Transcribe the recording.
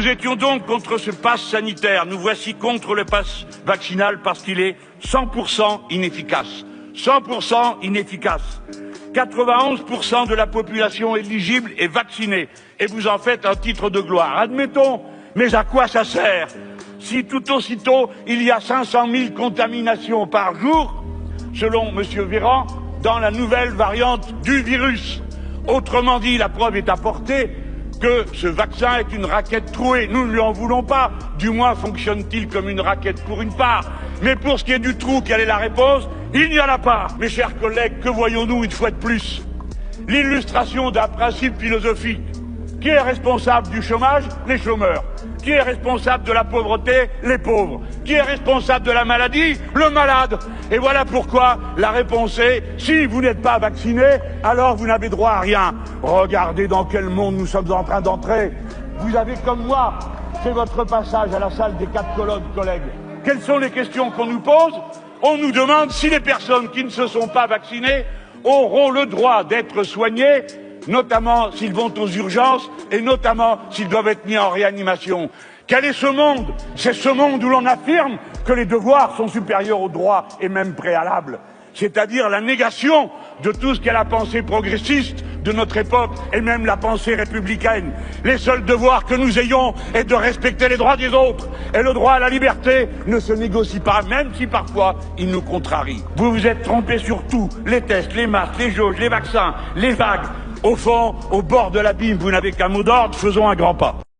Nous étions donc contre ce pass sanitaire, nous voici contre le pass vaccinal parce qu'il est 100% inefficace. 100% inefficace. 91% de la population éligible est vaccinée et vous en faites un titre de gloire. Admettons, mais à quoi ça sert si tout aussitôt il y a 500 000 contaminations par jour, selon M. Véran, dans la nouvelle variante du virus. Autrement dit, la preuve est apportée que ce vaccin est une raquette trouée. Nous ne lui en voulons pas, du moins fonctionne-t-il comme une raquette pour une part. Mais pour ce qui est du trou, quelle est la réponse? Il n'y en a pas. Mes chers collègues, que voyons-nous une fois de plus? L'illustration d'un principe philosophique. Qui est responsable du chômage? Les chômeurs. Qui est responsable de la pauvreté? Les pauvres. Qui est responsable de la maladie? Le malade. Et voilà pourquoi la réponse est, si vous n'êtes pas vacciné, alors vous n'avez droit à rien. Regardez dans quel monde nous sommes en train d'entrer. Vous avez, comme moi, fait votre passage à la salle des 4 colonnes, collègues. Quelles sont les questions qu'on nous pose? On nous demande si les personnes qui ne se sont pas vaccinées auront le droit d'être soignées, notamment s'ils vont aux urgences et notamment s'ils doivent être mis en réanimation. Quel est ce monde? C'est ce monde où l'on affirme que les devoirs sont supérieurs aux droits et même préalables, c'est-à-dire la négation de tout ce qu'est la pensée progressiste de notre époque et même la pensée républicaine. Les seuls devoirs que nous ayons est de respecter les droits des autres. Et le droit à la liberté ne se négocie pas, même si parfois il nous contrarie. Vous vous êtes trompés sur tout, les tests, les masques, les jauges, les vaccins, les vagues. Au fond, au bord de l'abîme, vous n'avez qu'un mot d'ordre, faisons un grand pas.